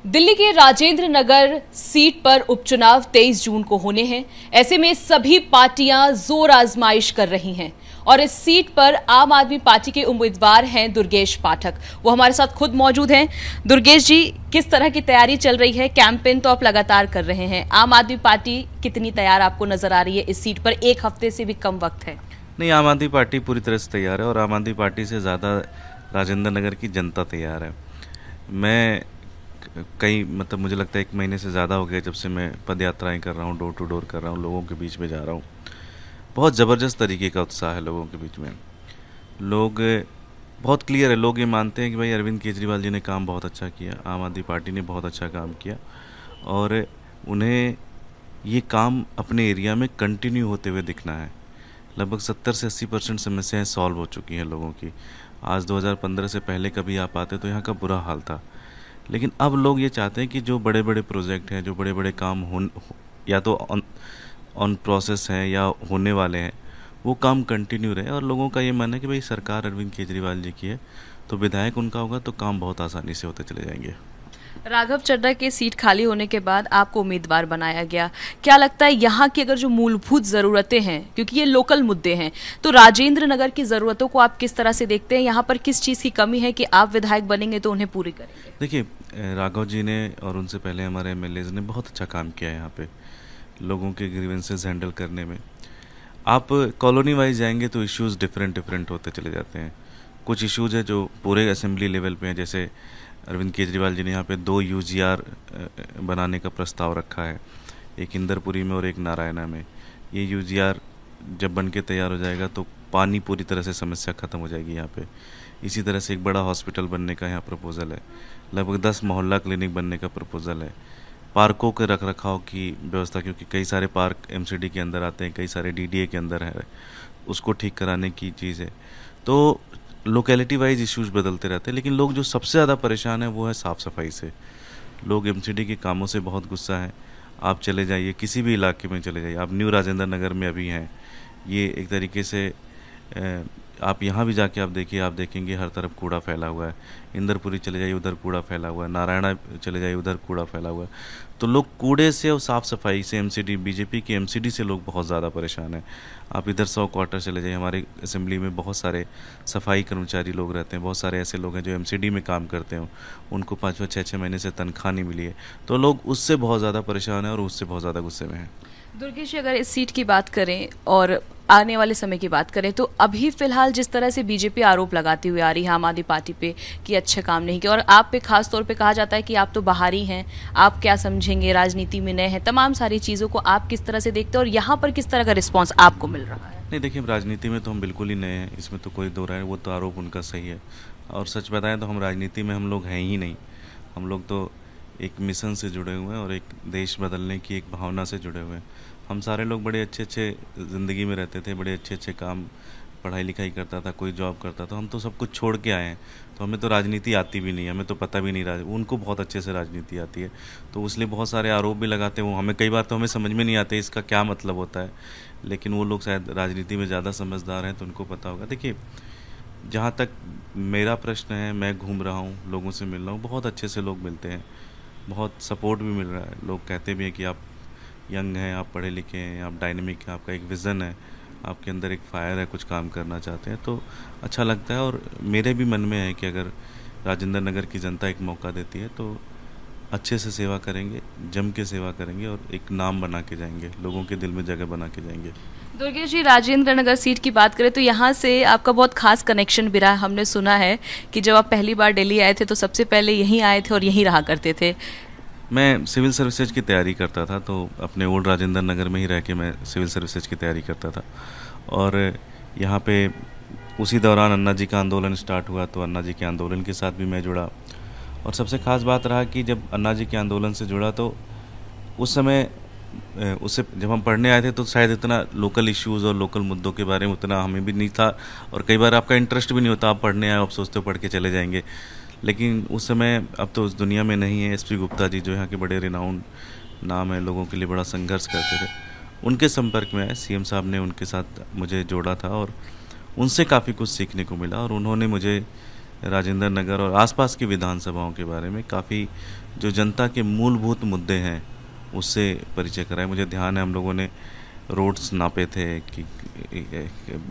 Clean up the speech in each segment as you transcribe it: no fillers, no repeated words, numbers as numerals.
दिल्ली के राजेंद्र नगर सीट पर उपचुनाव 23 जून को होने हैं। ऐसे में सभी पार्टियां जोर आजमाइश कर रही हैं और इस सीट पर आम आदमी पार्टी के उम्मीदवार हैं दुर्गेश पाठक। वो हमारे साथ खुद मौजूद हैं। दुर्गेश जी, किस तरह की तैयारी चल रही है? कैंपेन तो आप लगातार कर रहे हैं। आम आदमी पार्टी कितनी तैयार आपको नजर आ रही है इस सीट पर? एक हफ्ते से भी कम वक्त है। नहीं, आम आदमी पार्टी पूरी तरह से तैयार है और आम आदमी पार्टी से ज़्यादा राजेंद्र नगर की जनता तैयार है। मैं मुझे लगता है 1 महीने से ज़्यादा हो गया जब से मैं पद यात्राएँ कर रहा हूँ, डोर टू डोर कर रहा हूँ, लोगों के बीच में जा रहा हूँ। बहुत ज़बरदस्त तरीके का उत्साह है लोगों के बीच में। लोग बहुत क्लियर है, लोग ये मानते हैं कि भाई अरविंद केजरीवाल जी ने काम बहुत अच्छा किया, आम आदमी पार्टी ने बहुत अच्छा काम किया और उन्हें ये काम अपने एरिया में कंटिन्यू होते हुए दिखना है। लगभग 70 से 80% समस्याएं सॉल्व हो चुकी हैं लोगों की। आज 2015 से पहले कभी आप आते तो यहाँ का बुरा हाल था, लेकिन अब लोग ये चाहते हैं कि जो बड़े बड़े प्रोजेक्ट हैं, जो बड़े बड़े काम या तो ऑन प्रोसेस हैं या होने वाले हैं, वो काम कंटिन्यू रहे। और लोगों का ये मानना है कि भाई सरकार अरविंद केजरीवाल जी की है तो विधायक उनका होगा तो काम बहुत आसानी से होते चले जाएंगे। राघव चड्ढा के सीट खाली होने के बाद आपको उम्मीदवार बनाया गया। क्या लगता है यहाँ की अगर जो मूलभूत जरूरतें हैं, क्योंकि ये लोकल मुद्दे हैं, तो राजेंद्र नगर की जरूरतों को आप किस तरह से देखते हैं? यहाँ पर किस चीज़ की कमी है कि आप विधायक बनेंगे तो उन्हें पूरी करेंगे? देखिए, राघव जी ने और उनसे पहले हमारे एमएलएज ने बहुत अच्छा काम किया है यहाँ पे लोगों के ग्रीवेंसेस हैंडल करने में। आप कॉलोनी वाइज जाएंगे तो इश्यूज़ डिफरेंट होते चले जाते हैं। कुछ इश्यूज़ है जो पूरे असेंबली लेवल पे हैं, जैसे अरविंद केजरीवाल जी ने यहाँ पे 2 यूजीआर बनाने का प्रस्ताव रखा है, एक इंदरपुरी में और एक नारायणा में। ये यूजीआर जब बन के तैयार हो जाएगा तो पानी पूरी तरह से समस्या ख़त्म हो जाएगी यहाँ पे। इसी तरह से एक बड़ा हॉस्पिटल बनने का यहाँ प्रपोज़ल है, लगभग 10 मोहल्ला क्लिनिक बनने का प्रपोज़ल है, पार्कों के रख रखाव की व्यवस्था, क्योंकि कई सारे पार्क एमसीडी के अंदर आते हैं, कई सारे डीडीए के अंदर है, उसको ठीक कराने की चीज़ है। तो लोकेलिटी वाइज इश्यूज बदलते रहते हैं, लेकिन लोग जो सबसे ज़्यादा परेशान है वो है साफ़ सफाई से। लोग एमसीडी के कामों से बहुत गुस्सा है। आप चले जाइए, किसी भी इलाके में चले जाइए, आप न्यू राजेंद्र नगर में अभी हैं, ये एक तरीके से आप यहाँ भी जाके आप देखिए, आप देखेंगे हर तरफ कूड़ा फैला हुआ है। इंदरपुरी चले जाइए, उधर कूड़ा फैला हुआ है, नारायणा चले जाइए, उधर कूड़ा फैला हुआ है। तो लोग कूड़े से और साफ़ सफाई से, एमसीडी, बीजेपी की एमसीडी से लोग बहुत ज़्यादा परेशान हैं। आप इधर 100 क्वार्टर चले जाइए, हमारे असेंबली में बहुत सारे सफाई कर्मचारी लोग रहते हैं, बहुत सारे ऐसे लोग हैं जो एमसीडी में काम करते हैं, उनको 5-5, 6-6 महीने से तनख्वाह नहीं मिली है। तो लोग उससे बहुत ज़्यादा परेशान हैं और उससे बहुत ज़्यादा गुस्से में हैं। दुर्गेश जी, अगर इस सीट की बात करें और आने वाले समय की बात करें तो अभी फिलहाल जिस तरह से बीजेपी आरोप लगाती हुई आ रही है आम आदमी पार्टी पे कि अच्छे काम नहीं किया, और आप पे खास तौर पे कहा जाता है कि आप तो बाहरी हैं, आप क्या समझेंगे, राजनीति में नए हैं, तमाम सारी चीज़ों को आप किस तरह से देखते हैं और यहाँ पर किस तरह का रिस्पॉन्स आपको मिल रहा है? नहीं, देखिए, राजनीति में तो हम बिल्कुल ही नए हैं, इसमें तो कोई दो राय, वो तो आरोप उनका सही है। और सच बताएं तो हम राजनीति में हम लोग हैं ही नहीं। हम लोग तो एक मिशन से जुड़े हुए हैं और एक देश बदलने की एक भावना से जुड़े हुए हैं। हम सारे लोग बड़े अच्छे ज़िंदगी में रहते थे, बड़े अच्छे काम, पढ़ाई लिखाई करता था, कोई जॉब करता था। हम तो सब कुछ छोड़ के आए हैं, तो हमें तो राजनीति आती भी नहीं है, हमें तो पता भी नहीं। उनको बहुत अच्छे से राजनीति आती है, तो इसलिए बहुत सारे आरोप भी लगाते हैं वो हमें। कई बार तो हमें समझ में नहीं आते इसका क्या मतलब होता है, लेकिन वो लोग शायद राजनीति में ज़्यादा समझदार हैं तो उनको पता होगा। देखिए, जहाँ तक मेरा प्रश्न है, मैं घूम रहा हूँ, लोगों से मिल रहा हूँ, बहुत अच्छे से लोग मिलते हैं, बहुत सपोर्ट भी मिल रहा है। लोग कहते भी हैं कि आप यंग हैं, आप पढ़े लिखे हैं, आप डायनेमिक हैं, आपका एक विज़न है, आपके अंदर एक फायर है, कुछ काम करना चाहते हैं, तो अच्छा लगता है। और मेरे भी मन में है कि अगर राजेंद्र नगर की जनता एक मौका देती है तो अच्छे से सेवा करेंगे, जम के सेवा करेंगे और एक नाम बना के जाएंगे, लोगों के दिल में जगह बना के जाएंगे। दुर्गेश जी, राजेंद्र नगर सीट की बात करें तो यहाँ से आपका बहुत खास कनेक्शन भी रहा। हमने सुना है कि जब आप पहली बार दिल्ली आए थे तो सबसे पहले यहीं आए थे और यहीं रहा करते थे। मैं सिविल सर्विसेज की तैयारी करता था, तो अपने ओल्ड राजेंद्र नगर में ही रह के मैं सिविल सर्विसेज की तैयारी करता था। और यहाँ पे उसी दौरान अन्ना जी का आंदोलन स्टार्ट हुआ, तो अन्ना जी के आंदोलन के साथ भी मैं जुड़ा। और सबसे ख़ास बात रहा कि जब अन्ना जी के आंदोलन से जुड़ा तो उस समय उससे जब हम पढ़ने आए थे तो शायद इतना लोकल इश्यूज़ और लोकल मुद्दों के बारे में उतना हमें भी नहीं था, और कई बार आपका इंटरेस्ट भी नहीं होता, आप पढ़ने आए, आप सोचते हो पढ़ के चले जाएंगे। लेकिन उस समय, अब तो उस दुनिया में नहीं है, एसपी गुप्ता जी जो यहाँ के बड़े रिनाउंड नाम है, लोगों के लिए बड़ा संघर्ष करते थे, उनके संपर्क में आए। सीएम साहब ने उनके साथ मुझे जोड़ा था और उनसे काफ़ी कुछ सीखने को मिला, और उन्होंने मुझे राजेंद्र नगर और आसपास की विधानसभाओं के बारे में काफ़ी जो जनता के मूलभूत मुद्दे हैं उससे परिचय कराया। मुझे ध्यान है हम लोगों ने रोड्स नापे थे कि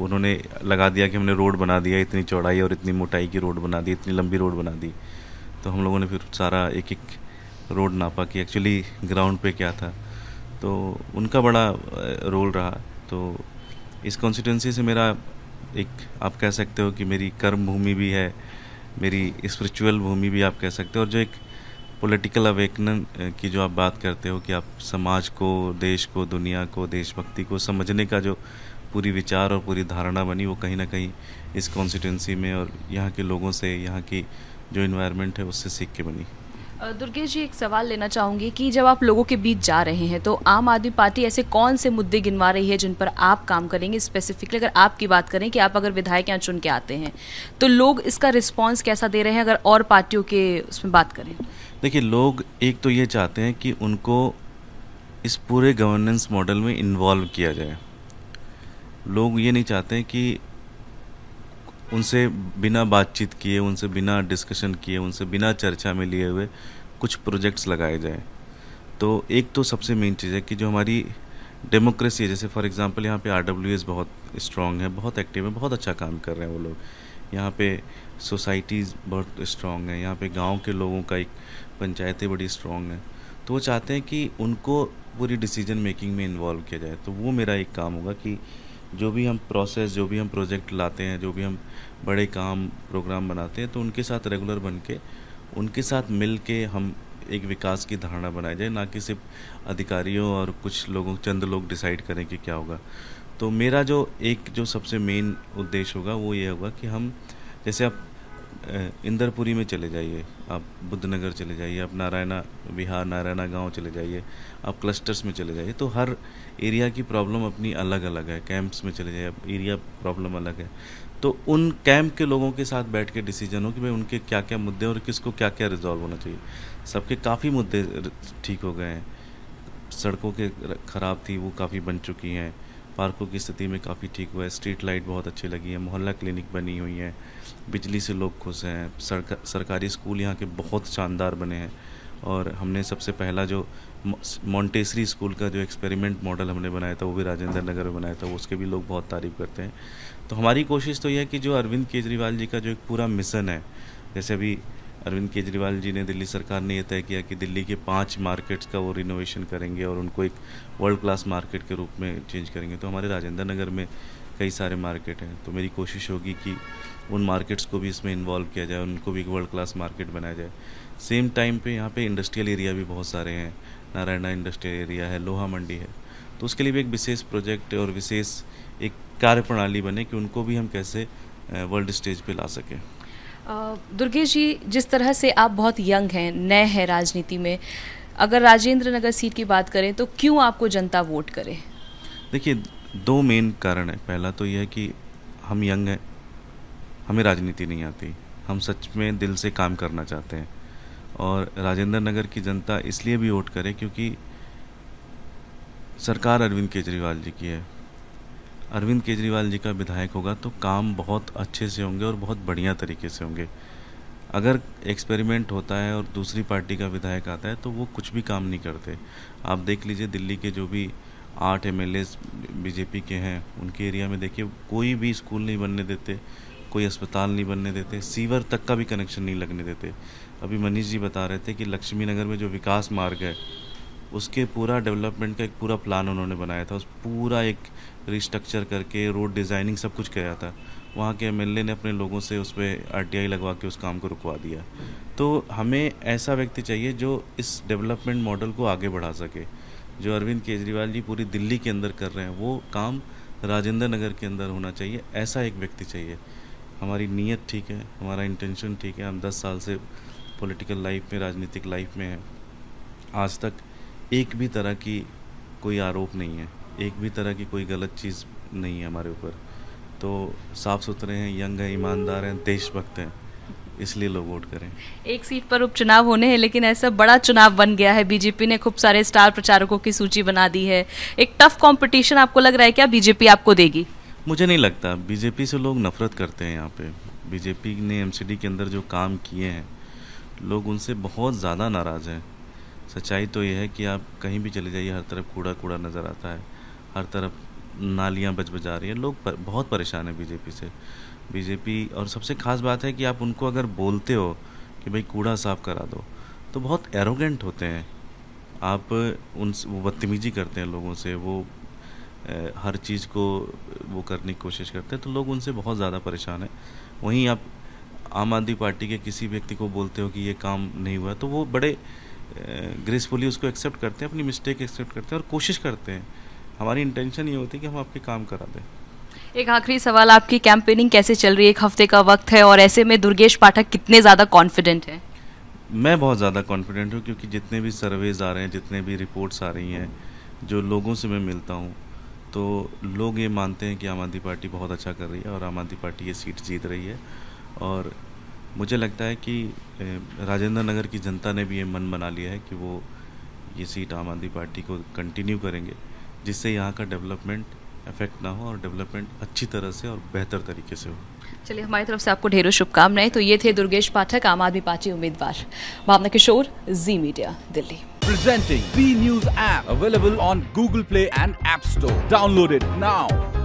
उन्होंने लगा दिया कि हमने रोड बना दिया, इतनी चौड़ाई और इतनी मोटाई की रोड बना दी, इतनी लंबी रोड बना दी। तो हम लोगों ने फिर सारा एक एक रोड नापा कि एक्चुअली ग्राउंड पे क्या था। तो उनका बड़ा रोल रहा। तो इस कॉन्स्टिट्यूंसी से मेरा एक आप कह सकते हो कि मेरी कर्म भूमि भी है, मेरी स्पिरिचुअल भूमि भी आप कह सकते हो, और जो एक पॉलिटिकल अवेकन की जो आप बात करते हो कि आप समाज को, देश को, दुनिया को, देशभक्ति को समझने का जो पूरी विचार और पूरी धारणा बनी, वो कहीं ना कहीं इस कॉन्स्टिट्यूंसी में और यहाँ के लोगों से, यहाँ की जो इन्वायरमेंट है उससे सीख के बनी। दुर्गेश जी, एक सवाल लेना चाहूँगी कि जब आप लोगों के बीच जा रहे हैं तो आम आदमी पार्टी ऐसे कौन से मुद्दे गिनवा रही है जिन पर आप काम करेंगे? स्पेसिफिकली अगर आपकी बात करें कि आप अगर विधायक यहाँ चुन के आते हैं तो लोग इसका रिस्पांस कैसा दे रहे हैं, अगर और पार्टियों के उसमें बात करें? देखिए, लोग एक तो ये चाहते हैं कि उनको इस पूरे गवर्नेंस मॉडल में इन्वॉल्व किया जाए। लोग ये नहीं चाहते हैं कि उनसे बिना बातचीत किए, उनसे बिना डिस्कशन किए, उनसे बिना चर्चा में लिए हुए कुछ प्रोजेक्ट्स लगाए जाएं। तो एक तो सबसे मेन चीज़ है कि जो हमारी डेमोक्रेसी है, जैसे फॉर एग्जांपल यहाँ पे RWS बहुत स्ट्रांग है, बहुत एक्टिव है, बहुत अच्छा काम कर रहे हैं वो लोग। यहाँ पे सोसाइटीज़ बहुत स्ट्रांग है, यहाँ पे गांव के लोगों का एक पंचायतें बड़ी स्ट्रांग है। तो वो चाहते हैं कि उनको पूरी डिसीजन मेकिंग में इन्वॉल्व किया जाए। तो वो मेरा एक काम होगा कि जो भी हम प्रोसेस, जो भी हम प्रोजेक्ट लाते हैं, जो भी हम बड़े काम प्रोग्राम बनाते हैं, तो उनके साथ रेगुलर बन के, उनके साथ मिल के हम एक विकास की धारणा बनाई जाए, ना कि सिर्फ अधिकारियों और कुछ लोगों, चंद लोग डिसाइड करें कि क्या होगा। तो मेरा जो सबसे मेन उद्देश्य होगा वो ये होगा कि हम, जैसे आप इंदरपुरी में चले जाइए, आप बुद्धनगर चले जाइए, आप नारायणा विहार, नारायणा गांव चले जाइए, आप क्लस्टर्स में चले जाइए, तो हर एरिया की प्रॉब्लम अपनी अलग अलग है। कैंप्स में चले जाइए, एरिया प्रॉब्लम अलग है। तो उन कैंप के लोगों के साथ बैठ के डिसीजन हो कि भाई उनके क्या क्या मुद्दे और किसको क्या क्या रिजॉल्व होना चाहिए। सबके काफ़ी मुद्दे ठीक हो गए हैं। सड़कों के ख़राब थी, वो काफ़ी बन चुकी हैं। पार्कों की स्थिति में काफ़ी ठीक हुआ है। स्ट्रीट लाइट बहुत अच्छी लगी है। मोहल्ला क्लिनिक बनी हुई है। बिजली से लोग खुश हैं। सरकारी स्कूल यहाँ के बहुत शानदार बने हैं। और हमने सबसे पहला जो मॉन्टेसरी स्कूल का जो एक्सपेरिमेंट मॉडल हमने बनाया था, वो भी राजेंद्र नगर में बनाया था, वो उसके भी लोग बहुत तारीफ़ करते हैं। तो हमारी कोशिश तो यह है कि जो अरविंद केजरीवाल जी का जो एक पूरा मिशन है, जैसे अभी अरविंद केजरीवाल जी ने, दिल्ली सरकार ने यह तय किया कि दिल्ली के 5 मार्केट्स का वो रिनोवेशन करेंगे और उनको एक वर्ल्ड क्लास मार्केट के रूप में चेंज करेंगे। तो हमारे राजेंद्र नगर में कई सारे मार्केट हैं, तो मेरी कोशिश होगी कि उन मार्केट्स को भी इसमें इन्वॉल्व किया जाए, उनको भी एक वर्ल्ड क्लास मार्केट बनाया जाए। सेम टाइम पे यहाँ पे इंडस्ट्रियल एरिया भी बहुत सारे हैं। नारायणा इंडस्ट्रियल एरिया है, लोहा मंडी है, तो उसके लिए भी एक विशेष प्रोजेक्ट और विशेष एक कार्य प्रणाली बने कि उनको भी हम कैसे वर्ल्ड स्टेज पे ला सकें। दुर्गेश जी, जिस तरह से आप बहुत यंग हैं, नए हैं राजनीति में, अगर राजेंद्र नगर सीट की बात करें तो क्यों आपको जनता वोट करे? देखिए, 2 मेन कारण है। पहला तो यह है कि हम यंग हैं, हमें राजनीति नहीं आती, हम सच में दिल से काम करना चाहते हैं। और राजेंद्र नगर की जनता इसलिए भी वोट करे क्योंकि सरकार अरविंद केजरीवाल जी की है। अरविंद केजरीवाल जी का विधायक होगा तो काम बहुत अच्छे से होंगे और बहुत बढ़िया तरीके से होंगे। अगर एक्सपेरिमेंट होता है और दूसरी पार्टी का विधायक आता है तो वो कुछ भी काम नहीं करते। आप देख लीजिए, दिल्ली के जो भी 8 MLAs बीजेपी के हैं, उनके एरिया में देखिए, कोई भी स्कूल नहीं बनने देते, कोई अस्पताल नहीं बनने देते, सीवर तक का भी कनेक्शन नहीं लगने देते। अभी मनीष जी बता रहे थे कि लक्ष्मी नगर में जो विकास मार्ग है, उसके पूरा डेवलपमेंट का एक पूरा प्लान उन्होंने बनाया था। उस पूरा एक रिस्ट्रक्चर करके रोड डिज़ाइनिंग सब कुछ किया था। वहाँ के MLA ने अपने लोगों से उस पर RTI लगवा के उस काम को रुकवा दिया। तो हमें ऐसा व्यक्ति चाहिए जो इस डेवलपमेंट मॉडल को आगे बढ़ा सके। जो अरविंद केजरीवाल जी पूरी दिल्ली के अंदर कर रहे हैं, वो काम राजेंद्र नगर के अंदर होना चाहिए। ऐसा एक व्यक्ति चाहिए। हमारी नीयत ठीक है, हमारा इंटेंशन ठीक है। हम 10 साल से पॉलिटिकल लाइफ में, राजनीतिक लाइफ में हैं। आज तक एक भी तरह की कोई आरोप नहीं है, एक भी तरह की कोई गलत चीज़ नहीं है हमारे ऊपर। तो साफ़ सुथरे हैं, यंग हैं, ईमानदार हैं, देशभक्त हैं, इसलिए लोग वोट करें। एक सीट पर उपचुनाव होने हैं, लेकिन ऐसा बड़ा चुनाव बन गया है। बीजेपी ने खूब सारे स्टार प्रचारकों की सूची बना दी है। एक टफ कंपटीशन आपको लग रहा है क्या बीजेपी आपको देगी? मुझे नहीं लगता। बीजेपी से लोग नफरत करते हैं यहाँ पे। बीजेपी ने एमसीडी के अंदर जो काम किए हैं, लोग उनसे बहुत ज़्यादा नाराज़ हैं। सच्चाई तो ये है कि आप कहीं भी चले जाइए, हर तरफ कूड़ा कूड़ा नज़र आता है, हर तरफ नालियाँ बजा रही हैं। लोग बहुत परेशान हैं बीजेपी से। बीजेपी, और सबसे ख़ास बात है कि आप उनको अगर बोलते हो कि भाई कूड़ा साफ़ करा दो, तो बहुत एरोगेंट होते हैं। आप वो बदतमीजी करते हैं लोगों से, वो हर चीज़ को वो करने की कोशिश करते हैं, तो लोग उनसे बहुत ज़्यादा परेशान हैं। वहीं आप आम आदमी पार्टी के किसी व्यक्ति को बोलते हो कि ये काम नहीं हुआ, तो वो बड़े ग्रेसफुली उसको एक्सेप्ट करते हैं, अपनी मिस्टेक एक्सेप्ट करते हैं और कोशिश करते हैं। हमारी इंटेंशन ये होती है कि हम आपके काम करा दें। एक आखिरी सवाल, आपकी कैंपेनिंग कैसे चल रही है? 1 हफ्ते का वक्त है और ऐसे में दुर्गेश पाठक कितने ज़्यादा कॉन्फिडेंट हैं? मैं बहुत ज़्यादा कॉन्फिडेंट हूँ, क्योंकि जितने भी सर्वेज आ रहे हैं, जितने भी रिपोर्ट्स आ रही हैं, जो लोगों से मैं मिलता हूँ, तो लोग ये मानते हैं कि आम आदमी पार्टी बहुत अच्छा कर रही है और आम आदमी पार्टी ये सीट जीत रही है। और मुझे लगता है कि राजेंद्र नगर की जनता ने भी ये मन बना लिया है कि वो ये सीट आम आदमी पार्टी को कंटिन्यू करेंगे, जिससे यहाँ का डेवलपमेंट इफेक्ट ना हो और डेवलपमेंट अच्छी तरह से और बेहतर तरीके से हो। चलिए, हमारी तरफ से आपको ढेरों शुभकामनाएं। तो ये थे दुर्गेश पाठक, आम आदमी पार्टी उम्मीदवार। Bhavna Kishore, Zee media, Delhi. Presenting B News app, available on Google Play and App Store. Download it now.